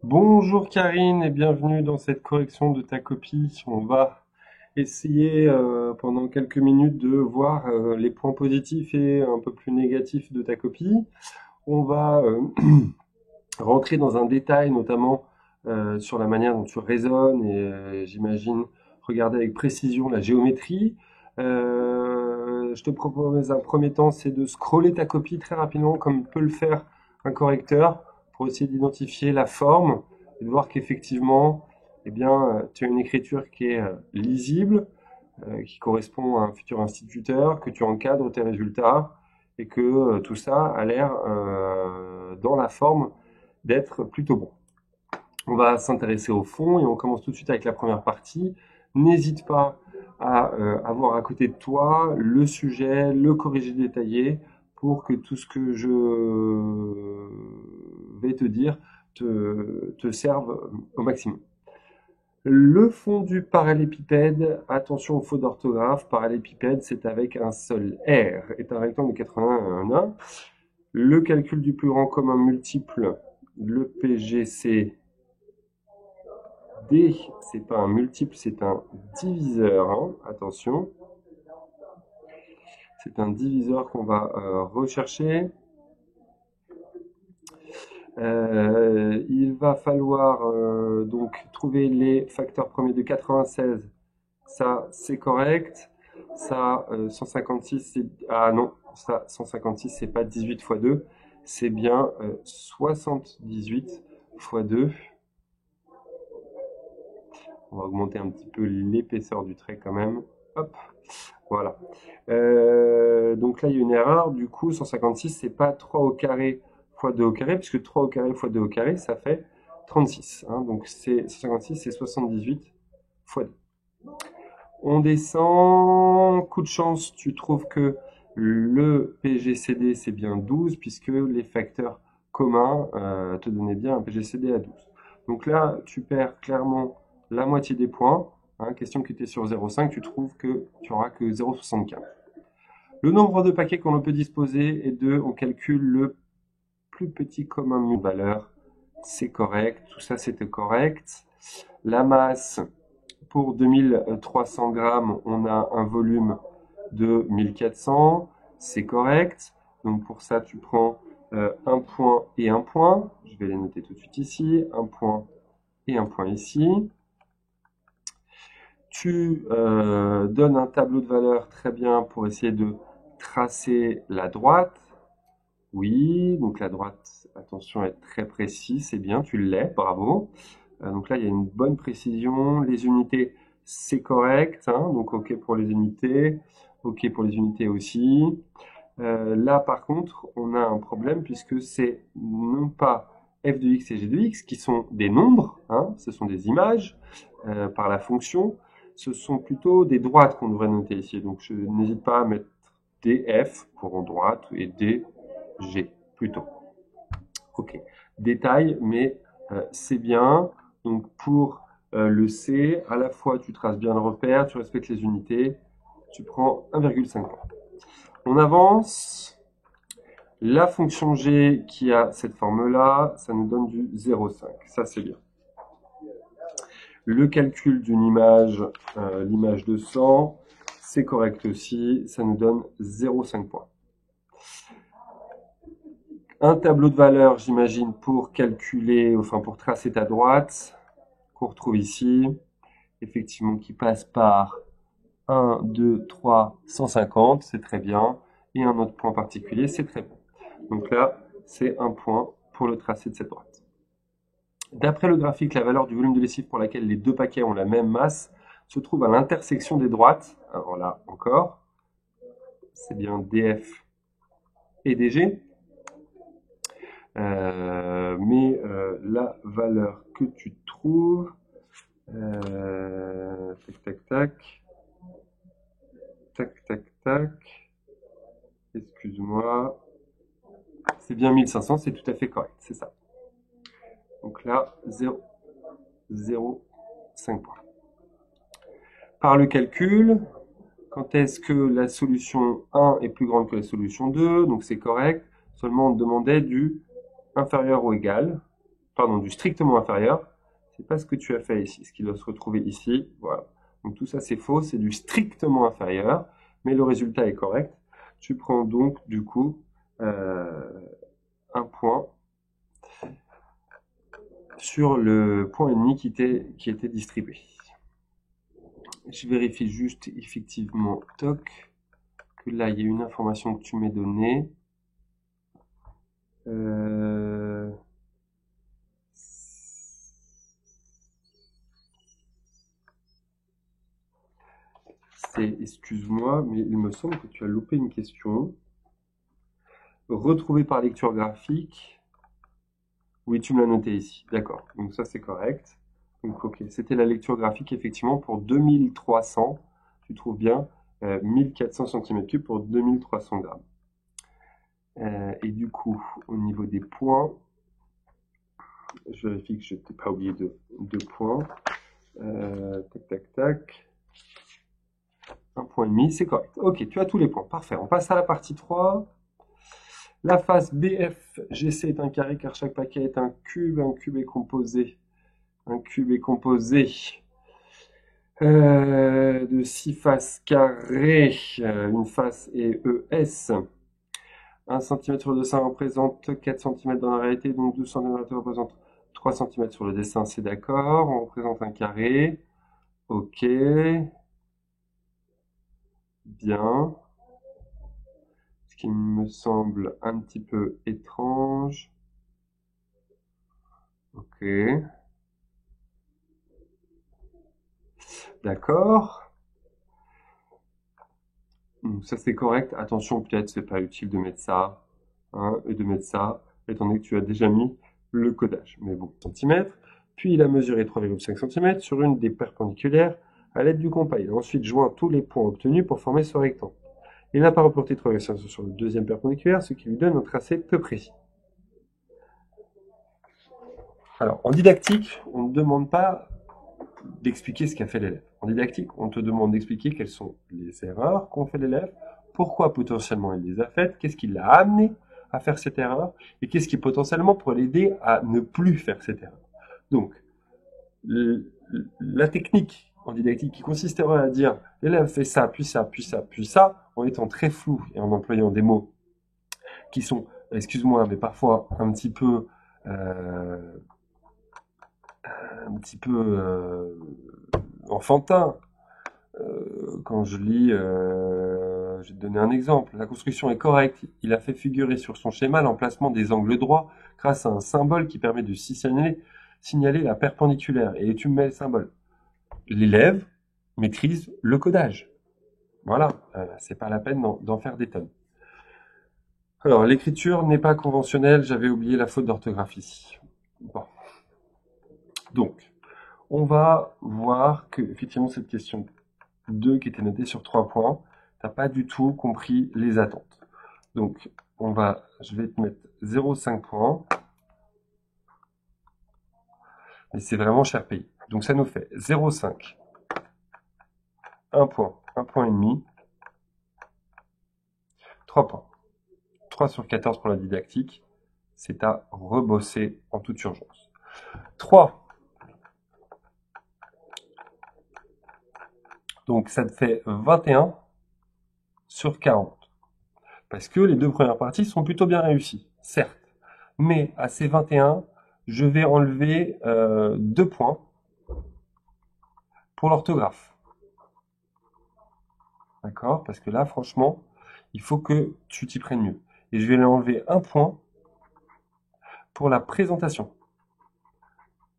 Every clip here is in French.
Bonjour Karine et bienvenue dans cette correction de ta copie. On va essayer pendant quelques minutes de voir les points positifs et un peu plus négatifs de ta copie. On va rentrer dans un détail notamment sur la manière dont tu raisonnes et j'imagine regarder avec précision la géométrie. Je te propose un premier temps, c'est de scroller ta copie très rapidement comme peut le faire un correcteur pour essayer d'identifier la forme et de voir qu'effectivement, eh bien, tu as une écriture qui est lisible, qui correspond à un futur instituteur, que tu encadres tes résultats et que tout ça a l'air dans la forme d'être plutôt bon. On va s'intéresser au fond et on commence tout de suite avec la première partie. N'hésite pas à avoir à côté de toi le sujet, le corrigé détaillé pour que tout ce que je vais te dire te serve au maximum. Le fond du parallépipède, attention aux fautes d'orthographe, parallépipède c'est avec un seul R, est un rectangle de 81 Le calcul du plus grand commun multiple, le PGCD, c'est pas un multiple, c'est un diviseur, hein, attention. C'est un diviseur qu'on va rechercher. Il va falloir donc trouver les facteurs premiers de 96. Ça, c'est correct. Ça, 156, c'est... Ah non, ça, 156, c'est pas 18 fois 2. C'est bien 78 fois 2. On va augmenter un petit peu l'épaisseur du trait quand même. Hop, voilà. Donc là, il y a une erreur. Du coup, 156, c'est pas 3 au carré fois 2 au carré, puisque 3 au carré fois 2 au carré, ça fait 36. Hein. Donc 156, c'est 78 fois 2. On descend. Coup de chance, tu trouves que le PGCD, c'est bien 12, puisque les facteurs communs te donnaient bien un PGCD à 12. Donc là, tu perds clairement la moitié des points. Hein, question qui était sur 0,5, tu trouves que tu auras que 0,75. Le nombre de paquets qu'on peut disposer est 2. On calcule le plus petit commun de valeur. C'est correct. Tout ça, c'était correct. La masse, pour 2300 grammes, on a un volume de 1400. C'est correct. Donc pour ça, tu prends un point et un point. Je vais les noter tout de suite ici. Un point et un point ici. Tu donnes un tableau de valeur très bien pour essayer de tracer la droite. Oui, donc la droite, attention, est très précis, c'est bien, tu l'es, bravo. Donc là, il y a une bonne précision. Les unités, c'est correct, hein, donc OK pour les unités, OK pour les unités aussi. Là, par contre, on a un problème puisque c'est non pas f de x et g de x qui sont des nombres, hein, ce sont des images par la fonction, ce sont plutôt des droites qu'on devrait noter ici. Donc je n'hésite pas à mettre df pour droite et dg plutôt. Ok, détail, mais c'est bien. Donc pour le C, à la fois tu traces bien le repère, tu respectes les unités, tu prends 1,5 points. On avance. La fonction g qui a cette forme-là, ça nous donne du 0,5. Ça, c'est bien. Le calcul d'une image, l'image de 100, c'est correct aussi. Ça nous donne 0,5 points. Un tableau de valeur, j'imagine, pour calculer, enfin pour tracer ta droite, qu'on retrouve ici. Effectivement, qui passe par 1, 2, 3, 150, c'est très bien. Et un autre point particulier, c'est très bon. Donc là, c'est un point pour le tracé de cette droite. D'après le graphique, la valeur du volume de lessive pour laquelle les deux paquets ont la même masse se trouve à l'intersection des droites. Alors là, encore, c'est bien DF et DG. Mais la valeur que tu trouves, tac, tac, tac, tac, tac, tac, excuse-moi, c'est bien 1500, c'est tout à fait correct, c'est ça. Donc là, 0,5 points. Par le calcul, quand est-ce que la solution 1 est plus grande que la solution 2, donc c'est correct, seulement on demandait du inférieur ou égal. pardon, du strictement inférieur, c'est pas ce que tu as fait ici, ce qui doit se retrouver ici, voilà. Donc tout ça c'est faux, c'est du strictement inférieur, mais le résultat est correct. Tu prends donc du coup un point sur le point et demi qui était distribué. Je vérifie juste effectivement, toc, que là il y a une information que tu m'as donnée. Excuse-moi, mais il me semble que tu as loupé une question. Retrouver par lecture graphique. Oui, tu me l'as noté ici. D'accord. Donc ça, c'est correct. Donc, ok. C'était la lecture graphique, effectivement, pour 2300. Tu trouves bien 1400 cm3 pour 2300 grammes. Et du coup, au niveau des points, je vérifie que je t'ai pas oublié de points. Tac, tac, tac. Un point et demi, c'est correct. Ok, tu as tous les points. Parfait. On passe à la partie 3. La face BFGC est un carré car chaque paquet est un cube. Un cube est composé de 6 faces carrées. Une face est ES. 1 cm sur le dessin représente 4 cm dans la réalité, donc 12 cm représente 3 cm sur le dessin, c'est d'accord. On représente un carré. Ok. Bien. Ce qui me semble un petit peu étrange. Ok. D'accord. Donc ça c'est correct. Attention, peut-être c'est pas utile de mettre ça, hein, et de mettre ça, étant donné que tu as déjà mis le codage. Mais bon, centimètres. Puis il a mesuré 3,5 cm sur une des perpendiculaires à l'aide du compas. Il a ensuite joint tous les points obtenus pour former ce rectangle. Il n'a pas reporté 3,5 cm sur le deuxième perpendiculaire, ce qui lui donne un tracé peu précis. Alors, en didactique, on ne demande pas d'expliquer ce qu'a fait l'élève. En didactique, on te demande d'expliquer quelles sont les erreurs qu'ont fait l'élève, pourquoi potentiellement il les a faites, qu'est-ce qui l'a amené à faire cette erreur, et qu'est-ce qui potentiellement pourrait l'aider à ne plus faire cette erreur. Donc, la technique en didactique qui consisterait à dire l'élève fait ça, puis ça, puis ça, puis ça, en étant très flou et en employant des mots qui sont, excuse-moi, mais parfois un petit peu enfantin. Quand je lis, je vais te donner un exemple. La construction est correcte. Il a fait figurer sur son schéma l'emplacement des angles droits grâce à un symbole qui permet de signaler la perpendiculaire. Et tu me mets le symbole. L'élève maîtrise le codage. Voilà, c'est pas la peine d'en faire des tonnes. Alors, l'écriture n'est pas conventionnelle. J'avais oublié la faute d'orthographe ici. Bon. Donc, on va voir que, effectivement, cette question 2 qui était notée sur 3 points, tu n'as pas du tout compris les attentes. Donc, je vais te mettre 0,5 points. Mais c'est vraiment cher payé. Donc, ça nous fait 0,5, 1 point, 1 point et demi, 3 points. 3 sur 14 pour la didactique. C'est à rebosser en toute urgence. 3. Donc, ça te fait 21 sur 40. Parce que les deux premières parties sont plutôt bien réussies, certes. Mais à ces 21, je vais enlever 2 points pour l'orthographe. D'accord? Parce que là, franchement, il faut que tu t'y prennes mieux. Et je vais lui enlever 1 point pour la présentation.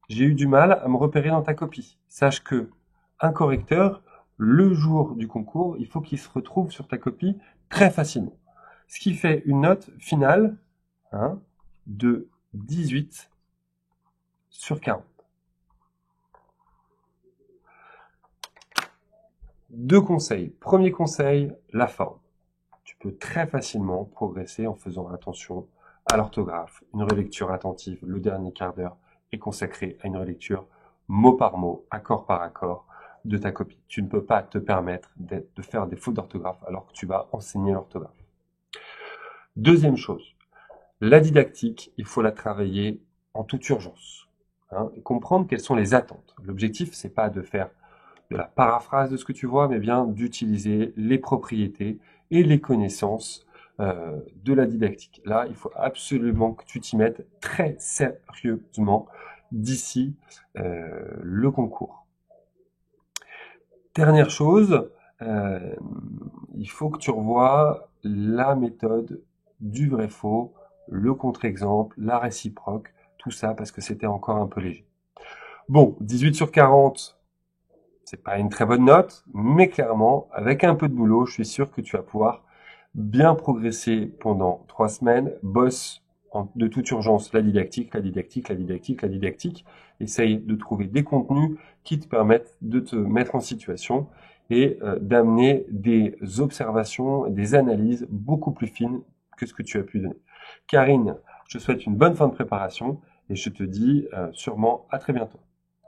J'ai eu du mal à me repérer dans ta copie. Sache que un correcteur, le jour du concours, il faut qu'il se retrouve sur ta copie très facilement. Ce qui fait une note finale de 18 sur 40. Deux conseils. Premier conseil, la forme. Tu peux très facilement progresser en faisant attention à l'orthographe. Une relecture attentive, le dernier quart d'heure est consacré à une relecture mot par mot, accord par accord de ta copie. Tu ne peux pas te permettre de faire des fautes d'orthographe alors que tu vas enseigner l'orthographe. Deuxième chose, la didactique, il faut la travailler en toute urgence, hein, et comprendre quelles sont les attentes. L'objectif, c'est pas de faire de la paraphrase de ce que tu vois, mais bien d'utiliser les propriétés et les connaissances de la didactique. Là, il faut absolument que tu t'y mettes très sérieusement d'ici le concours. Dernière chose, euh, il faut que tu revoies la méthode du vrai-faux, le contre-exemple, la réciproque, tout ça parce que c'était encore un peu léger. Bon, 18 sur 40, c'est pas une très bonne note, mais clairement, avec un peu de boulot, je suis sûr que tu vas pouvoir bien progresser pendant 3 semaines. Bosse de toute urgence la didactique, la didactique, la didactique, la didactique. Essaye de trouver des contenus qui te permettent de te mettre en situation et d'amener des observations, des analyses beaucoup plus fines que ce que tu as pu donner. Karine, je te souhaite une bonne fin de préparation et je te dis sûrement à très bientôt.